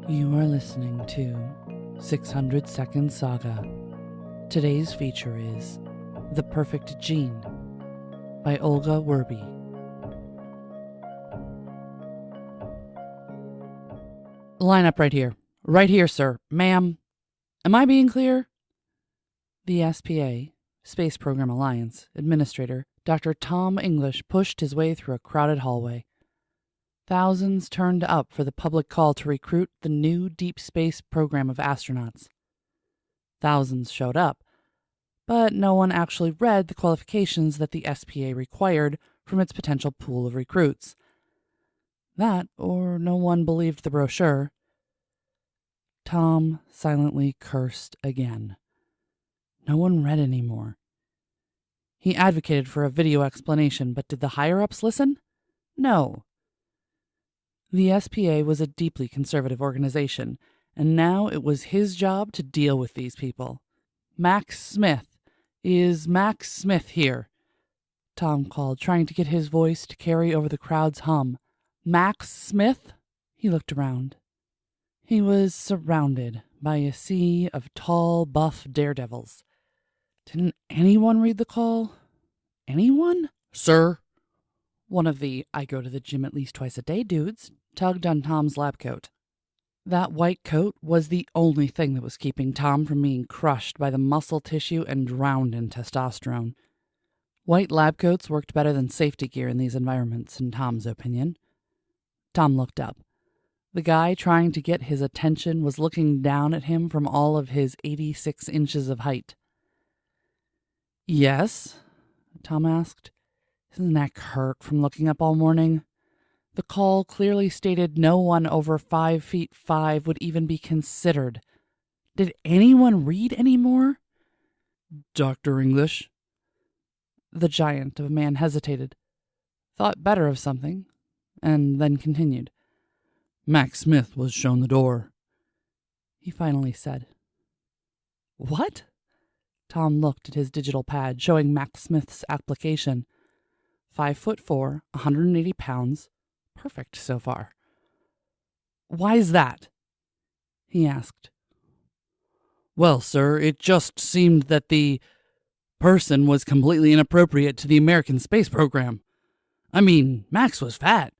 You are listening to 600 Second Saga. Today's feature is The Perfect Gene by Olga Werby. Line up right here. Right here, sir. Ma'am. Am I being clear? The SPA, Space Program Alliance, Administrator, Dr. Tom English pushed his way through a crowded hallway. Thousands turned up for the public call to recruit the new deep space program of astronauts. Thousands showed up, but no one actually read the qualifications that the SPA required from its potential pool of recruits. That, or no one believed the brochure. Tom silently cursed again. No one read anymore. He advocated for a video explanation, but did the higher-ups listen? No. The SPA was a deeply conservative organization, and now it was his job to deal with these people. Max Smith. Is Max Smith here? Tom called, trying to get his voice to carry over the crowd's hum. Max Smith? He looked around. He was surrounded by a sea of tall, buff daredevils. Didn't anyone read the call? Anyone? Sir? One of the I go to the gym at least twice a day dudes tugged on Tom's lab coat. That white coat was the only thing that was keeping Tom from being crushed by the muscle tissue and drowned in testosterone. White lab coats worked better than safety gear in these environments, in Tom's opinion. Tom looked up. The guy trying to get his attention was looking down at him from all of his 86 inches of height. Yes? Tom asked. His neck hurt from looking up all morning. The call clearly stated no one over 5'5" would even be considered. Did anyone read any more? Dr. English? The giant of a man hesitated, thought better of something, and then continued. Max Smith was shown the door. He finally said. What? Tom looked at his digital pad, showing Max Smith's application. 5'4", 180 pounds. Perfect so far. Why's that? He asked. Well, sir, it just seemed that the person was completely inappropriate to the American space program. I mean, Max was fat.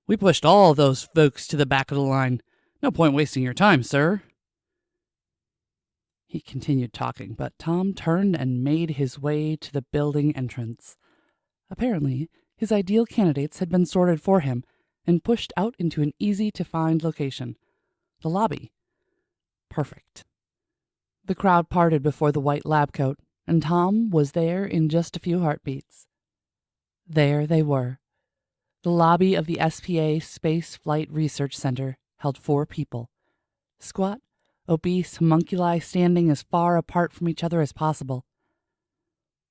We pushed all those folks to the back of the line. No point wasting your time, sir. He continued talking, but Tom turned and made his way to the building entrance. Apparently, his ideal candidates had been sorted for him and pushed out into an easy-to-find location. The lobby. Perfect. The crowd parted before the white lab coat, and Tom was there in just a few heartbeats. There they were. The lobby of the SPA Space Flight Research Center held 4 people. Squat, obese homunculi standing as far apart from each other as possible.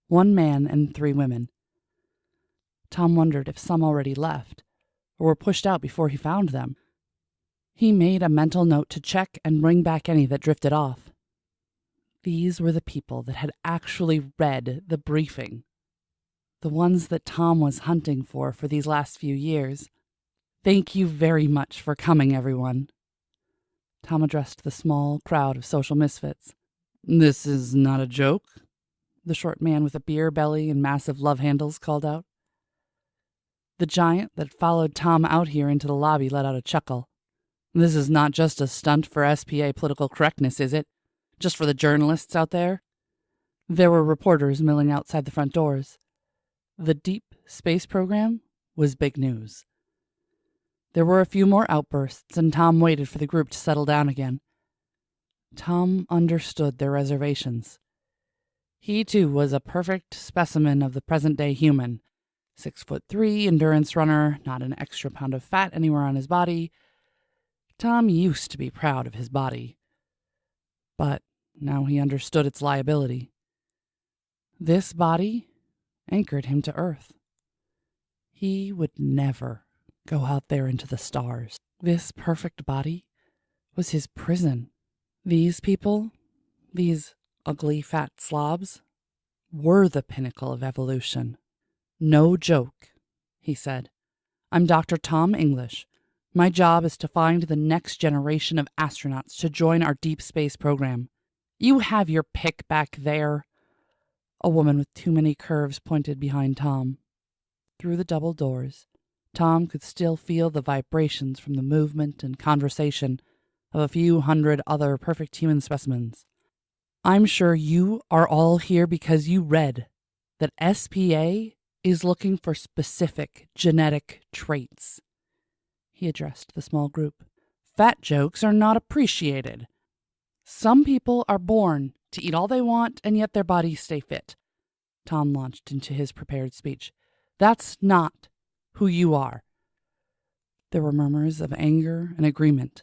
1 man and 3 women. Tom wondered if some already left, or were pushed out before he found them. He made a mental note to check and bring back any that drifted off. These were the people that had actually read the briefing. The ones that Tom was hunting for these last few years. Thank you very much for coming, everyone. Tom addressed the small crowd of social misfits. This is not a joke, the short man with a beer belly and massive love handles called out. The giant that followed Tom out here into the lobby let out a chuckle. This is not just a stunt for SPA political correctness, is it? Just for the journalists out there? There were reporters milling outside the front doors. The deep space program was big news. There were a few more outbursts, and Tom waited for the group to settle down again. Tom understood their reservations. He, too, was a perfect specimen of the present-day human. 6'3", endurance runner, not an extra pound of fat anywhere on his body. Tom used to be proud of his body. But now he understood its liability. This body anchored him to Earth. He would never go out there into the stars. This perfect body was his prison. These people, these ugly fat slobs, were the pinnacle of evolution. No joke, he said. I'm Dr. Tom English, My job is to find the next generation of astronauts to join our deep space program. You have your pick back there." A woman with too many curves pointed behind Tom. Through the double doors, Tom could still feel the vibrations from the movement and conversation of a few hundred other perfect human specimens. "I'm sure you are all here because you read that SPA is looking for specific genetic traits." He addressed the small group. "Fat jokes are not appreciated. Some people are born to eat all they want and yet their bodies stay fit." Tom launched into his prepared speech. "That's not who you are." There were murmurs of anger and agreement.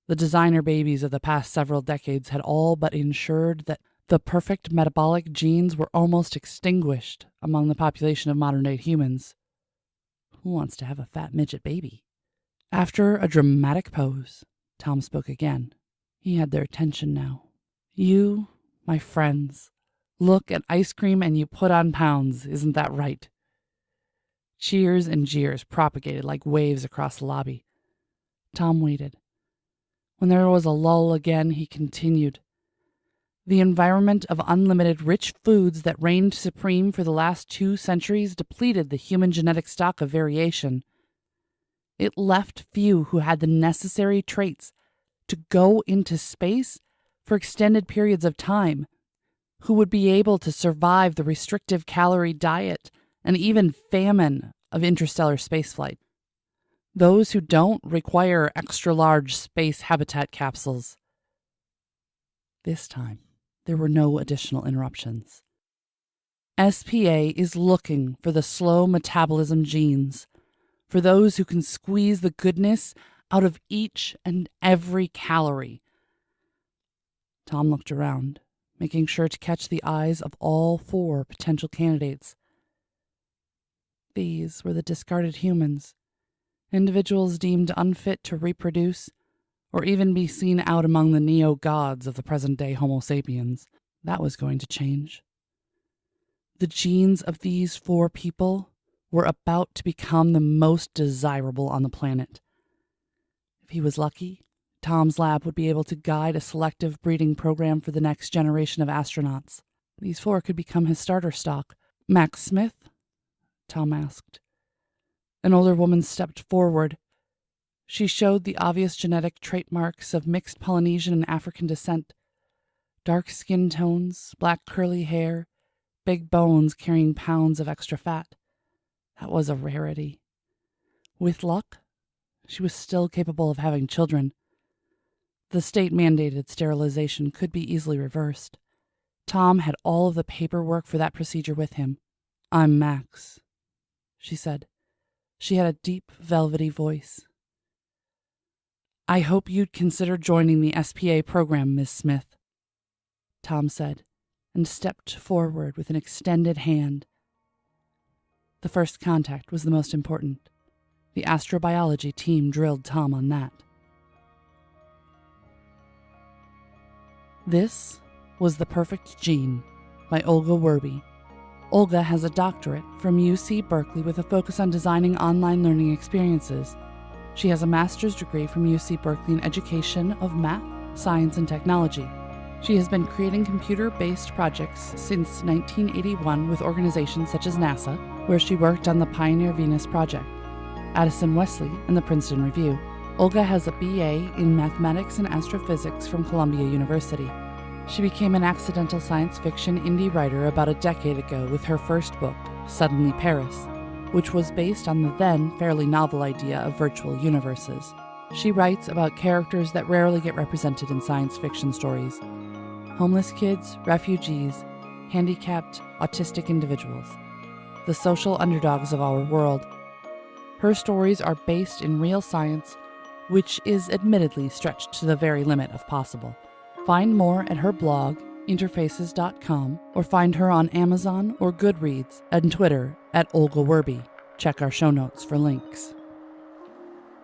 The designer babies of the past several decades had all but ensured that the perfect metabolic genes were almost extinguished among the population of modern-day humans. Who wants to have a fat midget baby? After a dramatic pause, Tom spoke again. He had their attention now. "You, my friends, look at ice cream and you put on pounds, isn't that right?" Cheers and jeers propagated like waves across the lobby. Tom waited. When there was a lull again, he continued. "The environment of unlimited rich foods that reigned supreme for the last 2 centuries depleted the human genetic stock of variation. It left few who had the necessary traits to go into space for extended periods of time, who would be able to survive the restrictive calorie diet and even famine of interstellar spaceflight. Those who don't require extra-large space habitat capsules." This time, there were no additional interruptions. "SPA is looking for the slow metabolism genes, for those who can squeeze the goodness out of each and every calorie." Tom looked around, making sure to catch the eyes of all 4 potential candidates. These were the discarded humans, individuals deemed unfit to reproduce or even be seen out among the neo-gods of the present-day Homo sapiens. That was going to change. The genes of these 4 people were about to become the most desirable on the planet. If he was lucky, Tom's lab would be able to guide a selective breeding program for the next generation of astronauts. These 4 could become his starter stock. "Max Smith?" Tom asked. An older woman stepped forward. She showed the obvious genetic trait marks of mixed Polynesian and African descent. Dark skin tones, black curly hair, big bones carrying pounds of extra fat. That was a rarity. With luck, she was still capable of having children. The state-mandated sterilization could be easily reversed. Tom had all of the paperwork for that procedure with him. "I'm Max," she said. She had a deep, velvety voice. "I hope you'd consider joining the SPA program, Miss Smith," Tom said, and stepped forward with an extended hand. The first contact was the most important. The astrobiology team drilled Tom on that. This was The Perfect Gene by Olga Werby. Olga has a doctorate from UC Berkeley with a focus on designing online learning experiences. She has a master's degree from UC Berkeley in education of math, science, and technology. She has been creating computer-based projects since 1981 with organizations such as NASA, where she worked on the Pioneer Venus project, Addison-Wesley, and the Princeton Review. Olga has a BA in Mathematics and Astrophysics from Columbia University. She became an accidental science fiction indie writer about a decade ago with her first book, Suddenly Paris, which was based on the then fairly novel idea of virtual universes. She writes about characters that rarely get represented in science fiction stories: homeless kids, refugees, handicapped, autistic individuals, the social underdogs of our world. Her stories are based in real science, which is admittedly stretched to the very limit of possible. Find more at her blog, interfaces.com, or find her on Amazon or Goodreads and Twitter at Olga Werby. Check our show notes for links.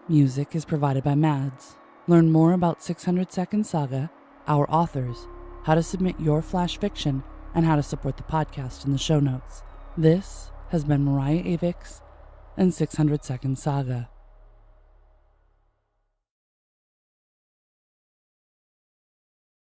Music is provided by Mads. Learn more about 600 Second Saga, our authors, how to submit your flash fiction, and how to support the podcast in the show notes. This has been Mariah Avix and 600 Second Saga.